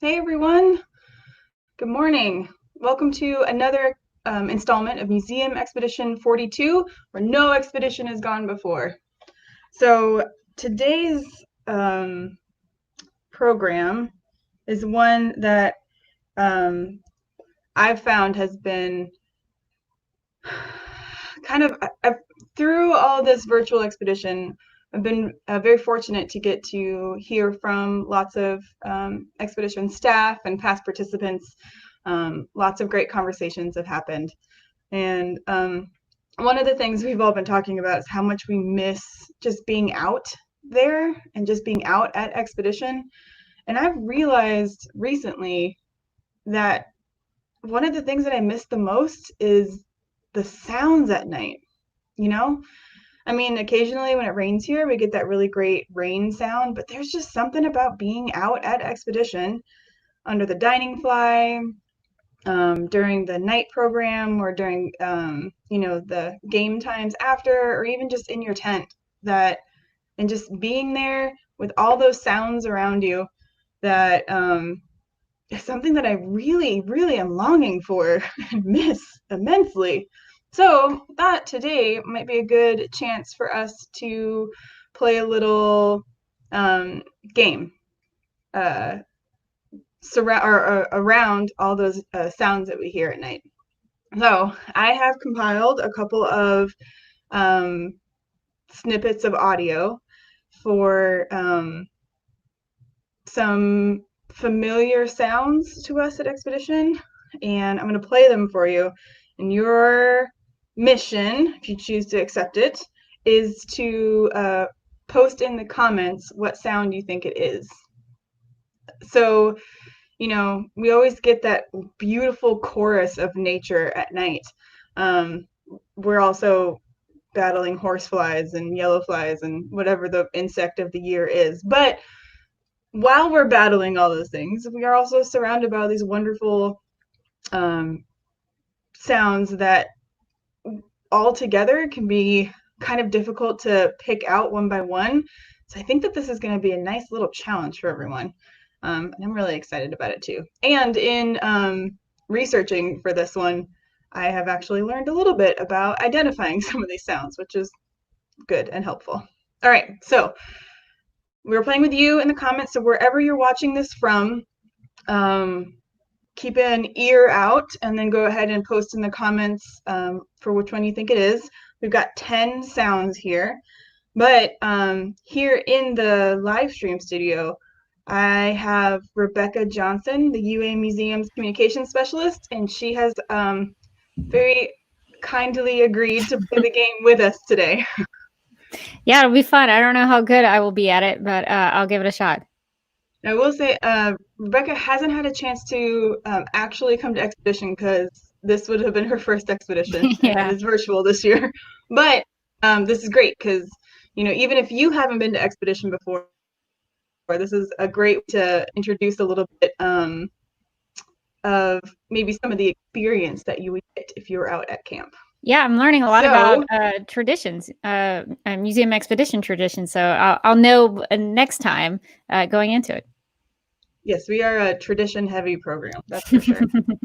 Hey everyone, good morning. Welcome to another installment of Museum Expedition 42, where no expedition has gone before. So today's program is one that I've found has been kind of, through all this virtual expedition, I've been very fortunate to get to hear from lots of expedition staff and past participants. Lots of great conversations have happened. And one of the things we've all been talking about is how much we miss just being out there and just being out at expedition. And I've realized recently that one of the things that I miss the most is the sounds at night, you know? I mean, occasionally when it rains here, we get that really great rain sound, but there's just something about being out at expedition under the dining fly, during the night program, or during, the game times after, or even just in your tent, and just being there with all those sounds around you, that is something that I really, really am longing for and miss immensely. So I thought today might be a good chance for us to play a little game uh, around all those sounds that we hear at night. So I have compiled a couple of um, snippets of audio for some familiar sounds to us at Expedition, and I'm going to play them for you. And your mission, if you choose to accept it, is to post in the comments what sound you think it is. So, we always get that beautiful chorus of nature at night. We're also battling horseflies and yellow flies and whatever the insect of the year is. But while we're battling all those things, we are also surrounded by all these wonderful sounds that all together can be kind of difficult to pick out one by one. So I think that this is going to be a nice little challenge for everyone. And I'm really excited about it too. And in researching for this one, I have actually learned a little bit about identifying some of these sounds, which is good and helpful. All right, so we were playing with you in the comments, so wherever you're watching this from, keep an ear out and then go ahead and post in the comments for which one you think it is. We've got 10 sounds here, but here in the live stream studio, I have Rebecca Johnson, the UA Museum's communications specialist, and she has very kindly agreed to play the game with us today. Yeah, it'll be fun. I don't know how good I will be at it, but I'll give it a shot. I will say, Rebecca hasn't had a chance to actually come to Expedition because this would have been her first expedition, and it Yeah. is virtual this year. But this is great because, even if you haven't been to Expedition before, this is a great way to introduce a little bit of maybe some of the experience that you would get if you were out at camp. Yeah, I'm learning a lot So, about traditions, museum expedition traditions. So I'll know next time going into it. yes, we are a tradition-heavy program, that's for sure.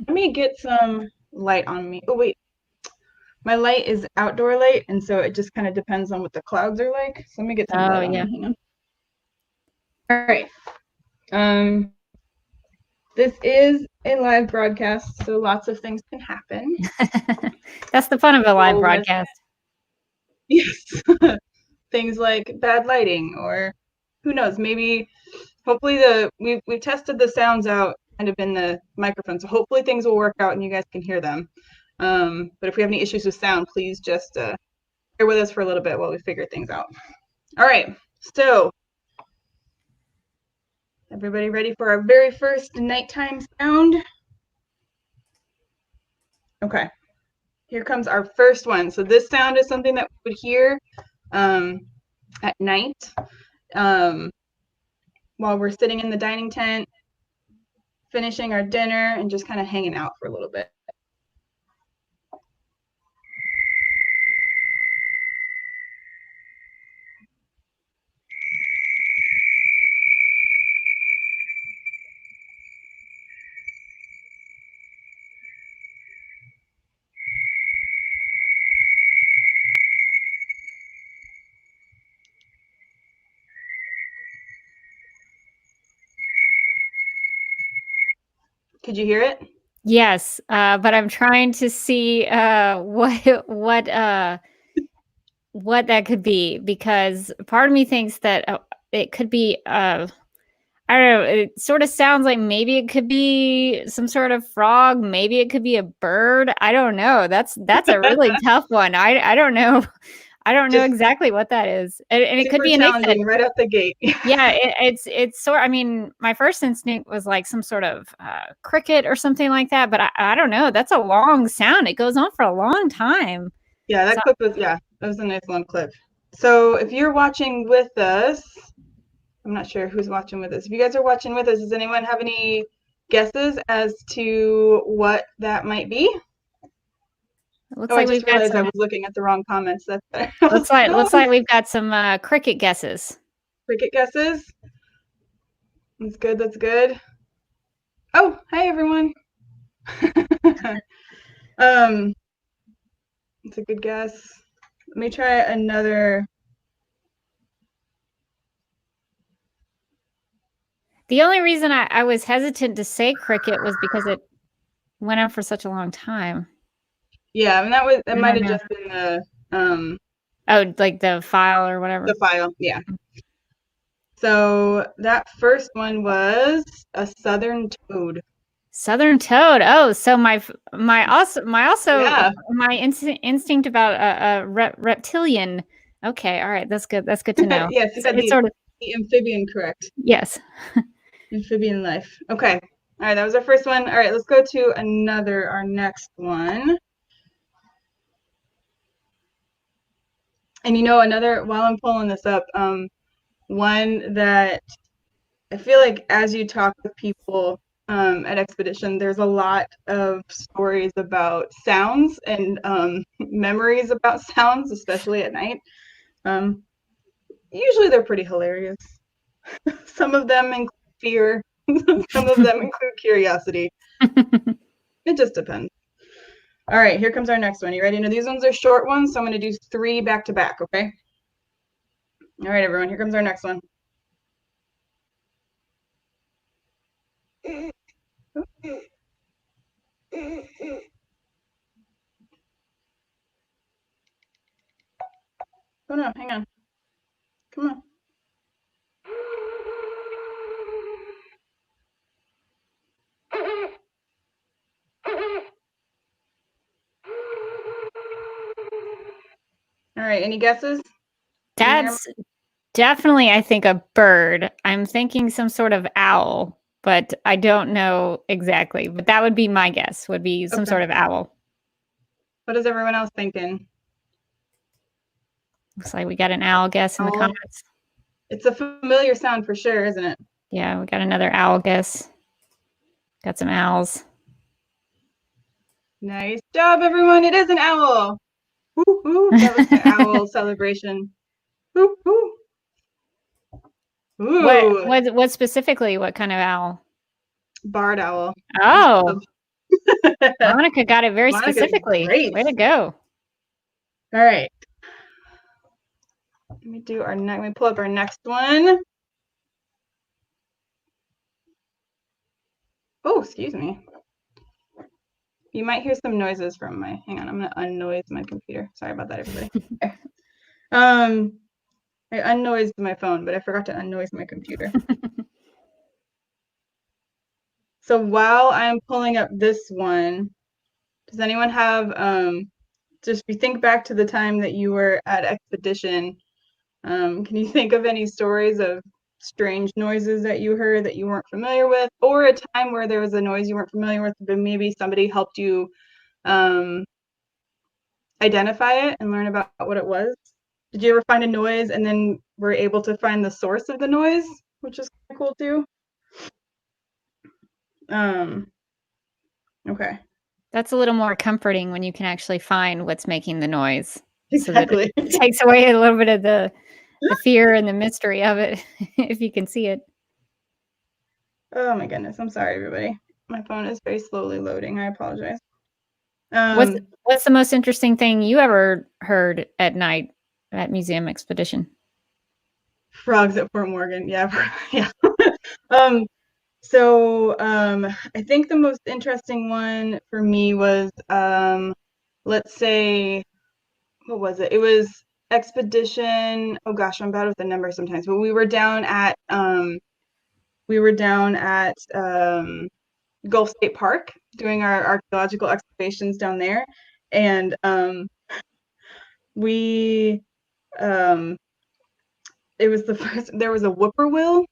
Let me get some light on me. Oh, wait. My light is outdoor light, and so it just kind of depends on what the clouds are like. So let me get some Oh, light on yeah. me. Hang on. All right. Um, this is a live broadcast, so lots of things can happen. That's the fun of a live Roll with broadcast. yes, things like bad lighting, or who knows? Maybe, hopefully, we've tested the sounds out kind of in the microphone, so hopefully things will work out and you guys can hear them. But if we have any issues with sound, please just bear with us for a little bit while we figure things out. All right, so everybody ready for our very first nighttime sound? Okay, here comes our first one. So this sound is something that we would hear at night while we're sitting in the dining tent, finishing our dinner, and just kind of hanging out for a little bit. Could you hear it? Yes, but I'm trying to see what that could be, because part of me thinks that it could be I don't know, it sort of sounds like maybe it could be some sort of frog, maybe it could be a bird. I don't know. That's a really tough one. I don't know. I don't know Just exactly what that is. And it could super be an aphid. challenging right out the gate. Yeah, it's sort. I mean, my first instinct was like some sort of cricket or something like that, but I don't know. That's a long sound. It goes on for a long time. Yeah, So that was a nice long clip. So if you're watching with us, I'm not sure who's watching with us. If you guys are watching with us, does anyone have any guesses as to what that might be? it looks Oh, I like just we've got realized I some. was looking at the wrong comments. That's better. Looks like we've got some cricket guesses. Cricket guesses. That's good. That's good. Oh, hi everyone. It's a good guess. Let me try another. The only reason I was hesitant to say cricket was because it went on for such a long time. Yeah, and that I might don't have know. just been the Oh, like the file or whatever. file. Yeah. So that first one was a southern toad. Southern toad. Oh, so my Yeah. instinct about a reptilian. Okay, all right, that's good. That's good to know. Yes, you got It's sort of the amphibian correct. yes. Amphibian life. Okay. All right, that was our first one. All right, let's go to our next one. And while I'm pulling this up, one that I feel like as you talk to people at Expedition, there's a lot of stories about sounds and memories about sounds, especially at night. Usually they're pretty hilarious. Some of them include fear, some of them include curiosity. It just depends. All right, here comes our next one. You ready? Now, these ones are short ones, so I'm going to do 3 back to back, okay? All right, everyone, here comes our next one. Oh no, hang on. Come on. All right, any guesses? That's definitely, I think, a bird. I'm thinking some sort of owl, but I don't know exactly. But that would be my guess. Would be some Okay. sort of owl. What is everyone else thinking? Looks like we got an owl guess in the Owl. comments. It's a familiar sound for sure, isn't it? Yeah, we got another owl guess. Got some owls. Nice job, everyone. It is an owl. Woo, woo. That was the owl celebration. Woo, woo. Ooh. What specifically? What kind of owl? Barred owl. Oh, Monica got it very Monica's specifically. great. Way to go. All right. Let me pull up our next one. Oh, excuse me. You might hear some noises from hang on, I'm gonna unnoise my computer. Sorry about that, everybody. Okay. I unnoised my phone, but I forgot to unnoise my computer. So while I'm pulling up this one, does anyone have just if you think back to the time that you were at Expedition, can you think of any stories of strange noises that you heard that you weren't familiar with, or a time where there was a noise you weren't familiar with, but maybe somebody helped you identify it and learn about what it was? Did you ever find a noise and then were able to find the source of the noise, which is kind of cool too? Okay. That's a little more comforting when you can actually find what's making the noise. Exactly. So that it takes away a little bit of the fear and the mystery of it, if you can see it. Oh my goodness. I'm sorry, everybody. My phone is very slowly loading. I apologize. What's the most interesting thing you ever heard at night at Museum Expedition? Frogs at Fort Morgan. Yeah. Yeah. So I think the most interesting one for me was, let's say, what was it? It was Expedition. Oh gosh, I'm bad with the numbers sometimes. But we were down at Gulf State Park doing our archaeological excavations down there, and we it was the first. There was a whippoorwill.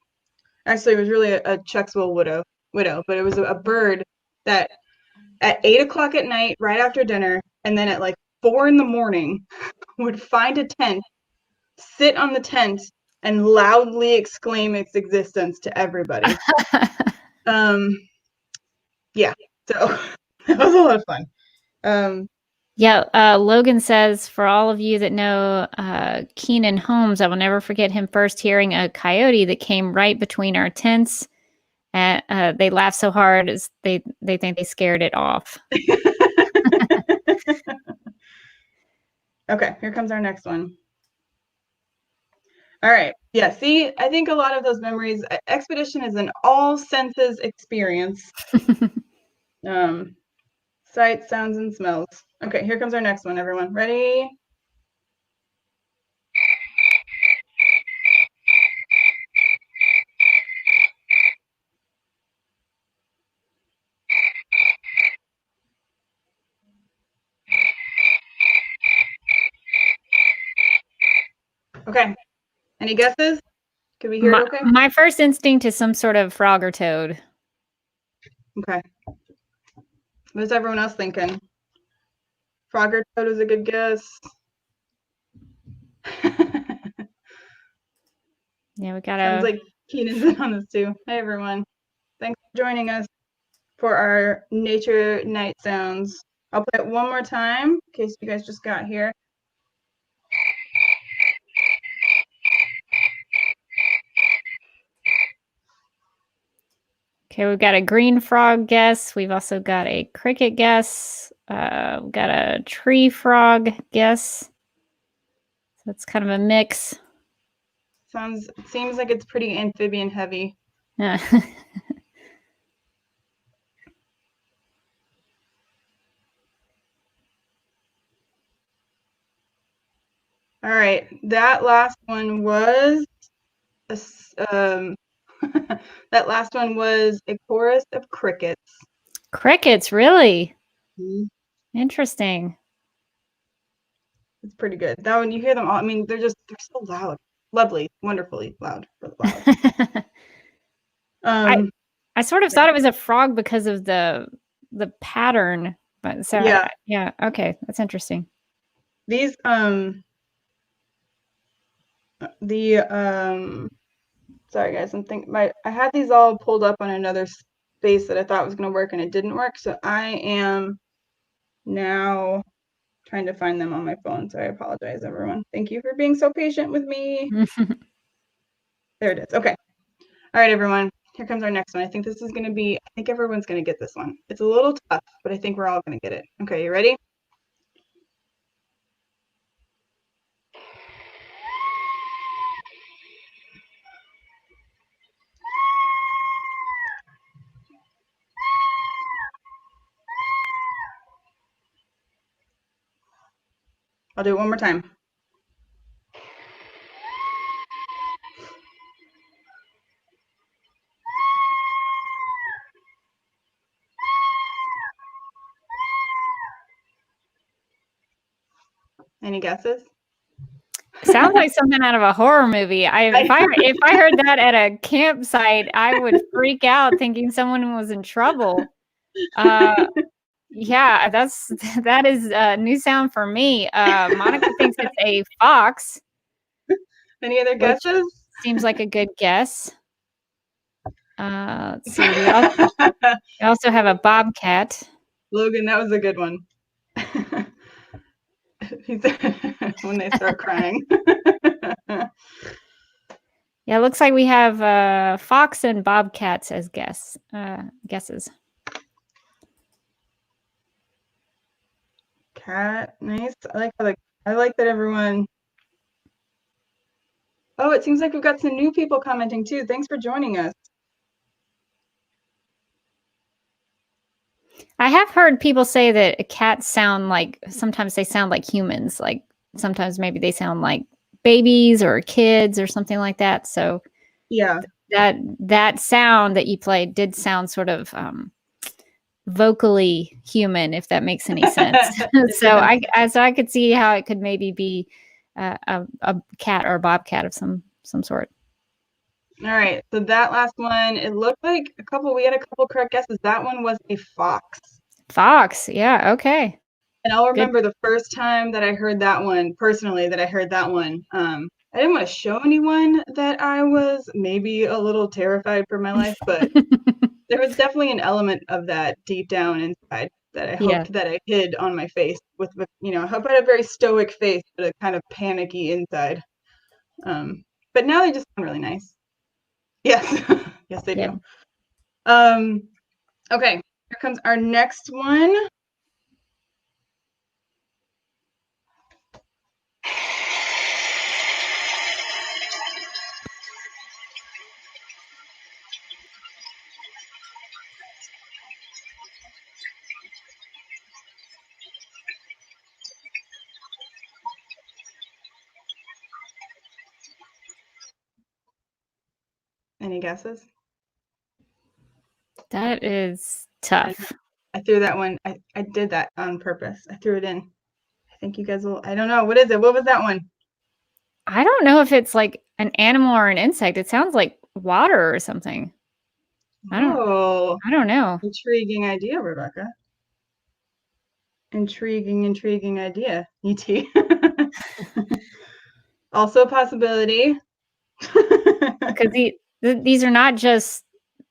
Actually, it was really a Chucksville widow, but it was a bird that at 8 o'clock at night, right after dinner, and then at like 4 in the morning, would find a tent, sit on the tent, and loudly exclaim its existence to everybody. Yeah, so that was a lot of fun. Yeah, Logan says, for all of you that know Keenan Holmes, I will never forget him first hearing a coyote that came right between our tents. They laughed so hard as they think they scared it off. Okay, here comes our next one. All right. Yeah, see, I think a lot of those memories, expedition is an all senses experience. Sights, sounds, and smells. Okay, here comes our next one, everyone. Ready? Okay. Any guesses? Can we hear it okay? My first instinct is some sort of frog or toad. Okay. What's everyone else thinking? Frog or toad is a good guess. Yeah, we got Sounds like Keenan's in on this too. Hey, everyone. Thanks for joining us for our nature night sounds. I'll play it one more time in case you guys just got here. Okay, we've got a green frog guess. We've also got a cricket guess. We've got a tree frog guess. So it's kind of a mix. Seems like it's pretty amphibian heavy. Yeah. All right, that last one was that last one was a chorus of crickets. Crickets, really? Mm-hmm. Interesting. It's pretty good. That one, you hear them all. I mean, they're so loud, lovely, wonderfully loud. I sort of thought it was a frog because of the pattern, but so yeah, okay, that's interesting. These sorry guys, I had these all pulled up on another space that I thought was going to work and it didn't work, so I am now trying to find them on my phone, so I apologize, everyone. Thank you for being so patient with me. There it is. Okay. All right, everyone. Here comes our next one. I think this is going to be, I think everyone's going to get this one. It's a little tough, but I think we're all going to get it. Okay, you ready? I'll do it one more time. Any guesses? Sounds like something out of a horror movie. If I heard that at a campsite, I would freak out thinking someone was in trouble. Yeah, that is a new sound for me. Monica thinks it's a fox. Any other guesses? Seems like a good guess. Let's see. We also have a bobcat. Logan, that was a good one. When they start crying. Yeah, it looks like we have fox and bobcats as guesses. Cat, nice. I like that everyone. Oh, it seems like we've got some new people commenting too. Thanks for joining us. I have heard people say that cats sound like, sometimes they sound like humans. Like sometimes maybe they sound like babies or kids or something like that. So Yeah. that sound that you played did sound sort of vocally human, if that makes any sense. So I could see how it could maybe be a cat or a bobcat of some sort. All right. So that last one, it looked like we had a couple correct guesses. That one was a fox. Fox. Yeah. Okay. And I'll Good. remember the first time that I heard that one, personally, I didn't want to show anyone that I was maybe a little terrified for my life, but there was definitely an element of that deep down inside that I hoped that I hid on my face with I hope I had a very stoic face, but a kind of panicky inside. But now they just sound really nice. Yes. Yes, they do. Okay, here comes our next one. Any guesses? That is tough. I threw that one. I did that on purpose. I threw it in. I think you guys will. I don't know. What is it? What was that one? I don't know if it's like an animal or an insect. It sounds like water or something. I don't know. Intriguing idea, Rebecca. Intriguing idea. E.T. Also a possibility. Because these are not just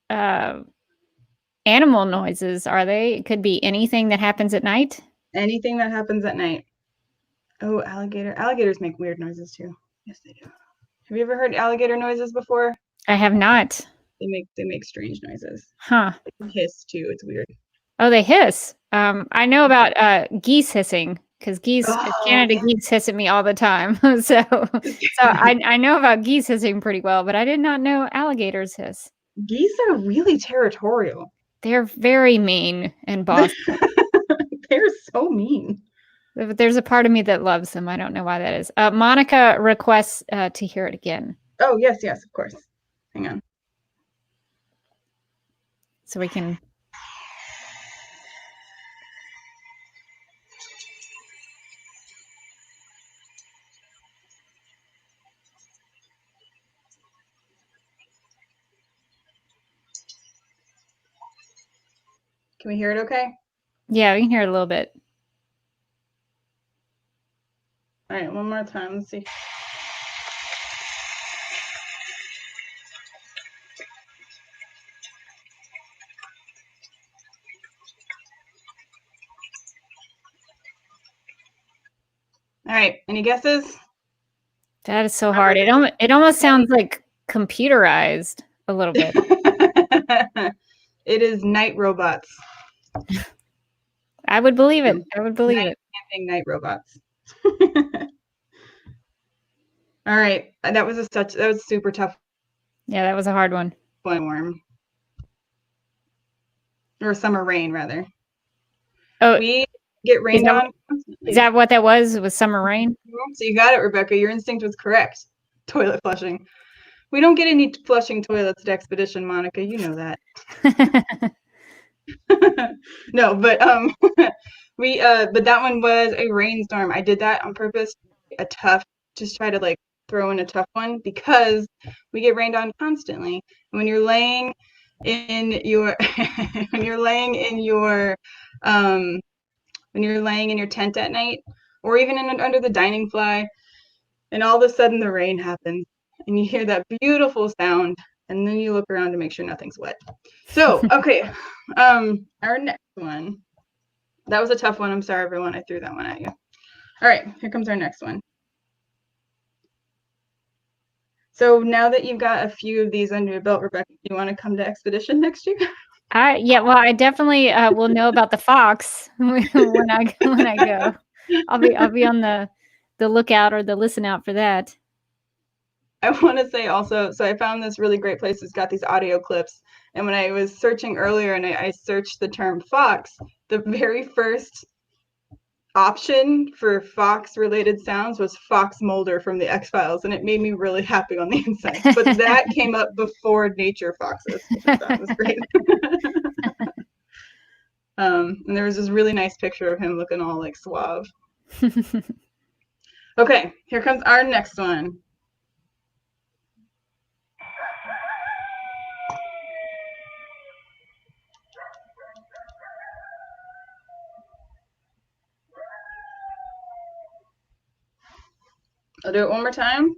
animal noises, are they? It could be anything that happens at night. Anything that happens at night. Oh, alligator. Alligators make weird noises too. Yes, they do. Have you ever heard alligator noises before? I have not. They make strange noises. Huh. They hiss too. It's weird. Oh, they hiss. I know about geese hissing, because Canada geese hiss at me all the time. so I know about geese hissing pretty well, but I did not know alligators hiss. Geese are really territorial. They're very mean and bossy. They're so mean. But there's a part of me that loves them. I don't know why that is. Monica requests to hear it again. Oh, yes, of course. Hang on. So we can... Can we hear it okay? Yeah, we can hear it a little bit. All right, one more time. Let's see. All right, any guesses? That is so hard. It almost sounds like computerized a little bit. It is night robots. I would believe it. I would believe it. Night robots. All right, that was super tough. Yeah, that was a hard one. Worm. Or summer rain, rather. Oh, we get rained on constantly. Is that what that was? Was summer rain? So you got it, Rebecca. Your instinct was correct. Toilet flushing. We don't get any flushing toilets at Expedition, Monica. You know that. No, but but that one was a rainstorm. I did that on purpose. Just try to like throw in a tough one, because we get rained on constantly. And when you're laying in your tent at night, or even under the dining fly, and all of a sudden the rain happens and you hear that beautiful sound, and then you look around to make sure nothing's wet. So, okay, our next one. That was a tough one. I'm sorry, everyone. I threw that one at you. All right, here comes our next one. So now that you've got a few of these under your belt, Rebecca, do you want to come to Expedition next year? Yeah, well, I definitely will know about the fox when I go. I'll be on the lookout or the listen out for that. I want to say also, so I found this really great place that's got these audio clips. And when I was searching earlier and I searched the term fox, the very first option for fox related sounds was Fox Mulder from the X-Files, and it made me really happy on the inside. But that came up before nature foxes, which I thought was great. And there was this really nice picture of him looking all like suave. Okay, here comes our next one. I'll do it one more time.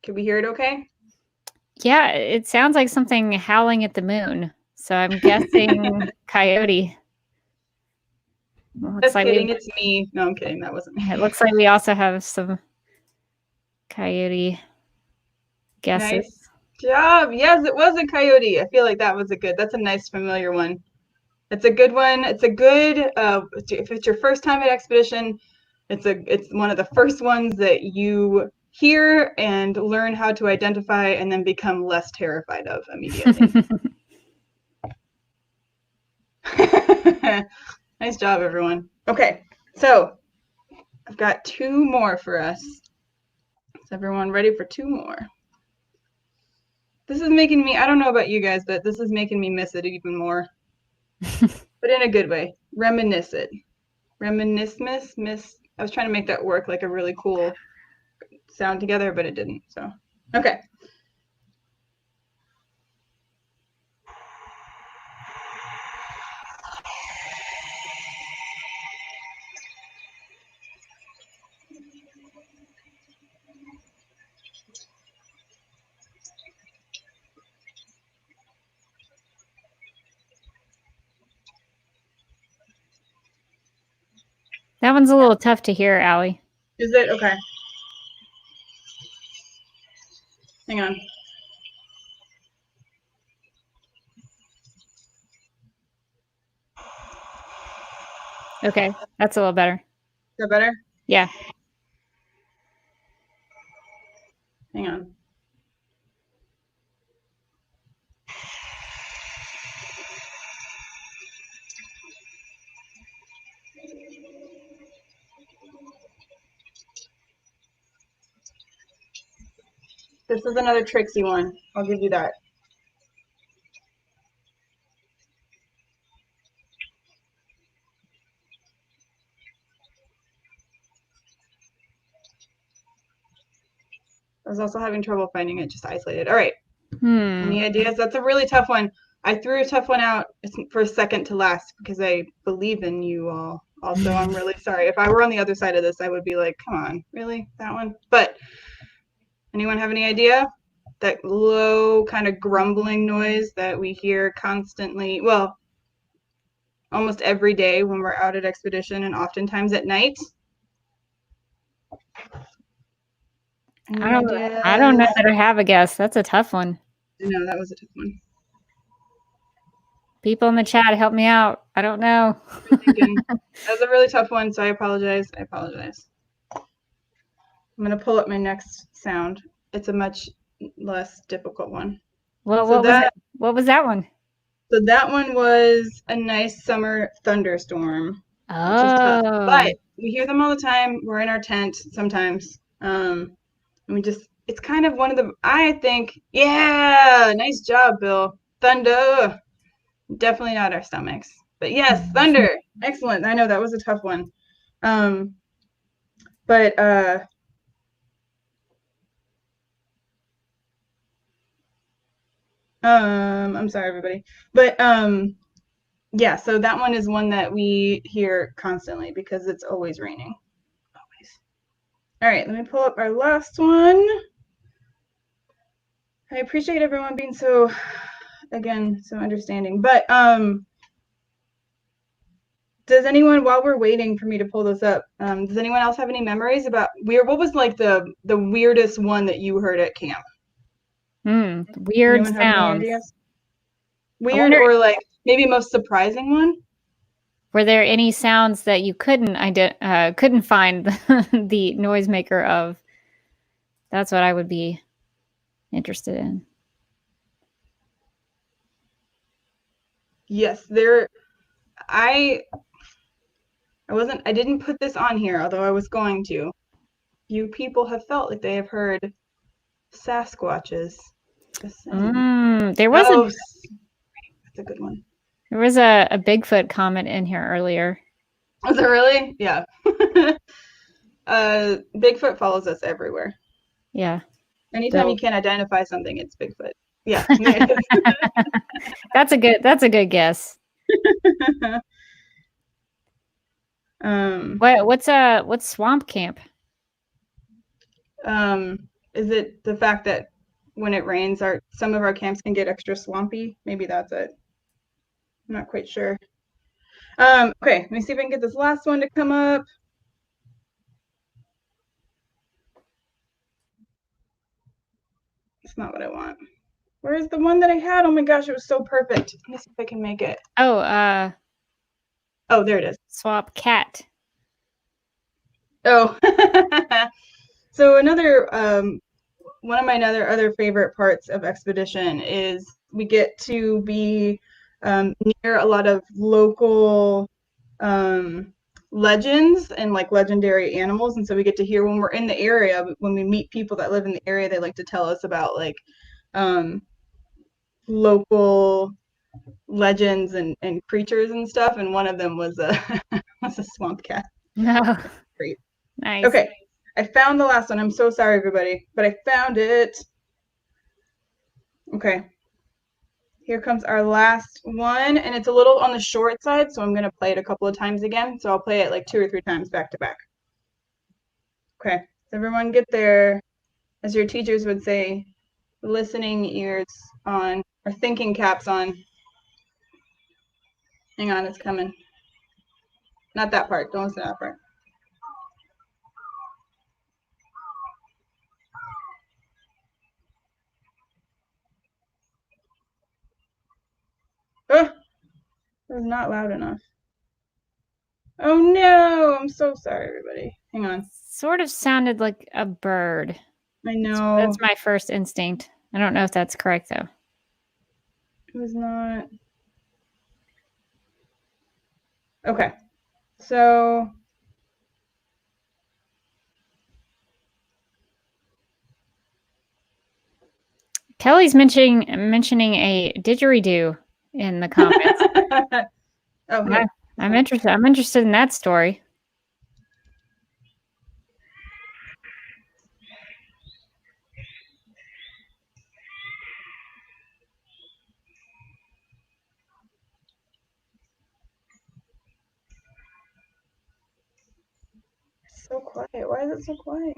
Can we hear it okay? Yeah, it sounds like something howling at the moon. So I'm guessing coyote. Just kidding, it's me. No, I'm kidding. That wasn't me. It looks like we also have some coyote guesses. Nice job. Yes, it was a coyote. I feel like that's a nice familiar one. It's a good one. It's a good, if it's your first time at expedition, it's one of the first ones that you hear and learn how to identify and then become less terrified of immediately. Nice job, everyone. Okay, so I've got two more for us. Is everyone ready for two more? This is making me, I don't know about you guys, but this is making me miss it even more. But in a good way. Reminisce it. Miss. I was trying to make that work like a really cool sound together, but it didn't. So, okay. That one's a little tough to hear, Allie. Is it? Okay. Hang on. Okay, that's a little better. Is that better? Yeah. Hang on. This is another tricksy one. I'll give you that. I was also having trouble finding it just isolated. All right. Any ideas? That's a really tough one. I threw a tough one out for second to last because I believe in you all. Also, I'm really sorry. If I were on the other side of this, I would be like, come on, really? That one? But anyone have any idea? That low kind of grumbling noise that we hear constantly, well, almost every day when we're out at expedition and oftentimes at night. I don't know that I have a guess. That's a tough one. No, that was a tough one. People in the chat, help me out. I don't know. That was a really tough one, so I apologize. I'm going to pull up my next sound. It's a much less difficult one. Well, what was that one? So that one was a nice summer thunderstorm. Oh. Which is tough. But we hear them all the time. We're in our tent sometimes. And it's kind of one of the, I think, yeah, nice job, Bill. Thunder. Definitely not our stomachs. But yes, thunder. Excellent. I know that was a tough one. I'm sorry, everybody. But yeah, so that one is one that we hear constantly because it's always raining. Always. All right, let me pull up our last one. I appreciate everyone being so understanding. But does anyone, while we're waiting for me to pull this up, does anyone else have any memories about what was like the weirdest one that you heard at camp? Weird sounds. Weird or like maybe most surprising one? Were there any sounds that you couldn't find the noisemaker of? That's what I would be interested in. Yes, I didn't put this on here, although I was going to. Few people have felt like they have heard Sasquatches. Just saying. There was that's a good one. There was a Bigfoot comment in here earlier. Was it really? Yeah. Bigfoot follows us everywhere. Yeah. Anytime you can't identify something, it's Bigfoot. Yeah. That's a good guess. What's swamp camp? Is it the fact that when it rains, some of our camps can get extra swampy? Maybe that's it. I'm not quite sure. Okay, let me see if I can get this last one to come up. It's not what I want. Where's the one that I had? Oh my gosh, it was so perfect. Let me see if I can make it. Oh, there it is. Swamp cat. Oh. So another one of my other favorite parts of expedition is we get to be near a lot of local legends and like legendary animals, and so we get to hear when we're in the area, when we meet people that live in the area, they like to tell us about like local legends and creatures and stuff, and one of them was a was a swamp cat. No. Great. Nice. Okay, I found the last one. I'm so sorry, everybody, but I found it. Okay. Here comes our last one, and it's a little on the short side, so I'm going to play it a couple of times again. So I'll play it like 2 or 3 times back to back. Okay, so everyone get their, as your teachers would say, listening ears on, or thinking caps on. Hang on, it's coming. Not that part. Don't listen to that part. Oh, it was not loud enough. Oh no, I'm so sorry, everybody. Hang on. Sort of sounded like a bird. I know. That's my first instinct. I don't know if that's correct, though. It was not. Okay, so Kelly's mentioning a didgeridoo in the comments. Oh, yeah. I'm interested in that story. It's so quiet. Why is it so quiet?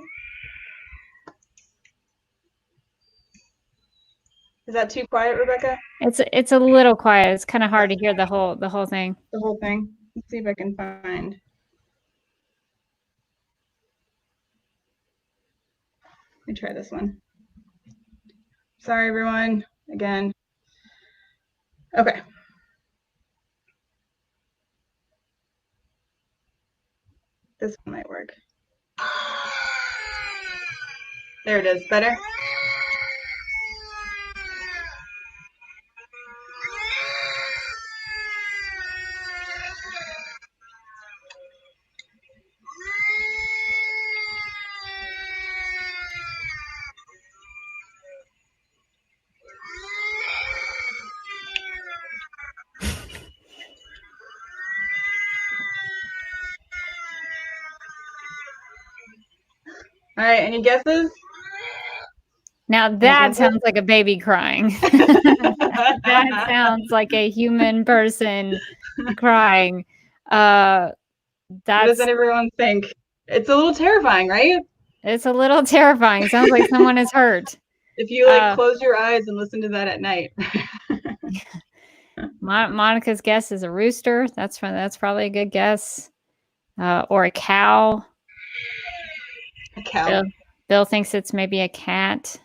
Is that too quiet, Rebecca? It's a little quiet. It's kind of hard to hear the whole thing. The whole thing. Let's see if I can find. Let me try this one. Sorry, everyone. Again. Okay. This one might work. There it is. Better? All right. Any guesses? Now that sounds like a baby crying. That sounds like a human person crying. What does everyone think? It's a little terrifying, right? It's a little terrifying. It sounds like someone is hurt. If you like close your eyes and listen to that at night. Monica's guess is a rooster. That's probably a good guess. Or a cow. A cow. Bill thinks it's maybe a cat.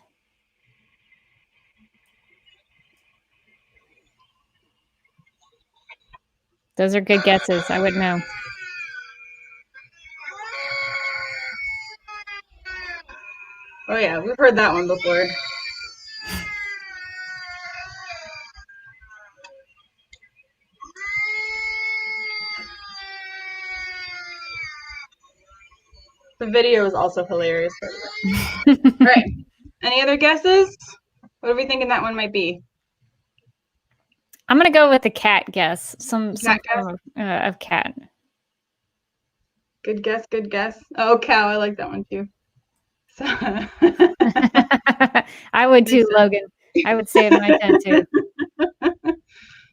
Those are good guesses. I wouldn't know. Oh yeah, we've heard that one before. The video is also hilarious. All right. Any other guesses? What are we thinking that one might be? I'm gonna go with the cat guess. Some Cat guess? form of cat. Good guess, good guess. Oh, cow, I like that one too. So I would too, Makes sense. Logan. I would say in my tent too.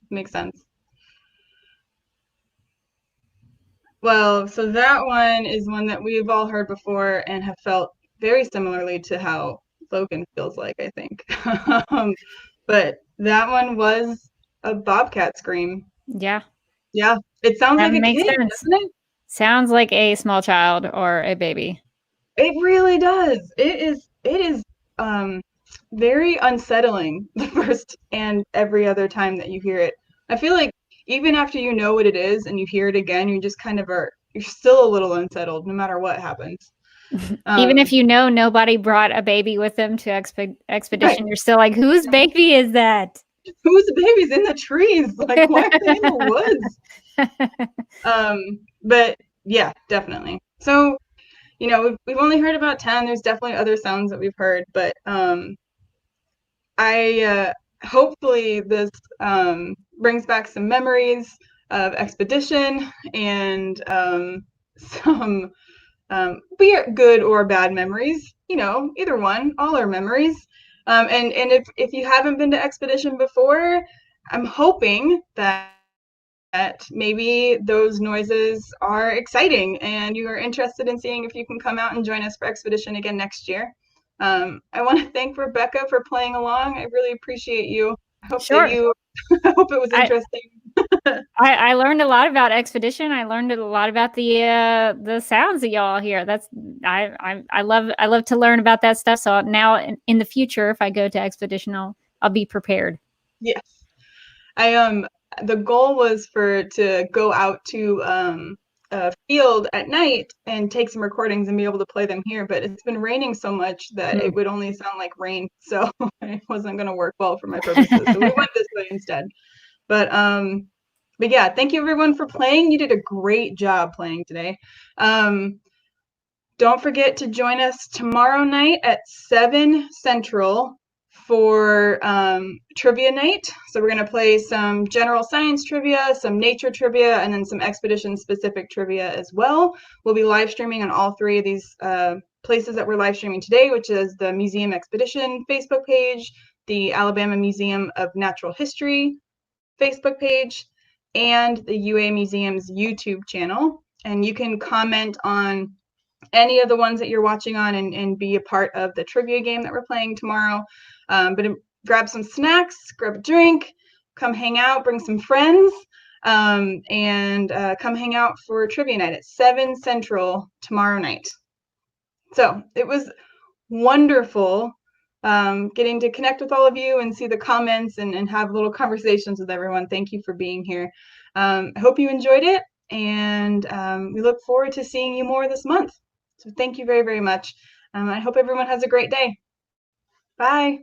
Makes sense. Well, so that one is one that we've all heard before and have felt very similarly to how Logan feels like, I think. But that one was a bobcat scream. Yeah. Yeah, it sounds That like a makes kid, sense. doesn't it? Sounds like a small child or a baby. It really does. It is very unsettling the first and every other time that you hear it. I feel like even after you know what it is and you hear it again, you just kind of you're still a little unsettled no matter what happens. Even if you know nobody brought a baby with them to expedition, Right. you're still like, whose baby is that? Whose baby's in the trees? Like, why are they in the woods? But yeah, definitely. So, we've only heard about 10. There's definitely other sounds that we've heard, but I hopefully this brings back some memories of expedition and some be it good or bad memories, either one, all our memories. And if you haven't been to expedition before, I'm hoping that maybe those noises are exciting and you are interested in seeing if you can come out and join us for expedition again next year. I want to thank Rebecca for playing along. I really appreciate you. I hope Sure. I hope it was interesting. I learned a lot about expedition. I learned a lot about the sounds that y'all hear. That's I love to learn about that stuff. So now in the future, if I go to expedition, I'll be prepared. Yes. The goal was to go out to a field at night and take some recordings and be able to play them here, but it's been raining so much that it would only sound like rain, so it wasn't going to work well for my purposes. So we went this way instead. But yeah, thank you everyone for playing. You did a great job playing today. Don't forget to join us tomorrow night at 7 Central for trivia night. So we're going to play some general science trivia, some nature trivia, and then some expedition specific trivia as well. We'll be live streaming on all three of these places that we're live streaming today, which is the Museum Expedition Facebook page, the Alabama Museum of Natural History Facebook page, and the UA Museum's YouTube channel. And you can comment on any of the ones that you're watching on and be a part of the trivia game that we're playing tomorrow. But grab some snacks, grab a drink, come hang out, bring some friends, and come hang out for trivia night at 7 Central tomorrow night. So it was wonderful getting to connect with all of you and see the comments and have little conversations with everyone. Thank you for being here. I hope you enjoyed it, and we look forward to seeing you more this month. So thank you very, very much. I hope everyone has a great day. Bye.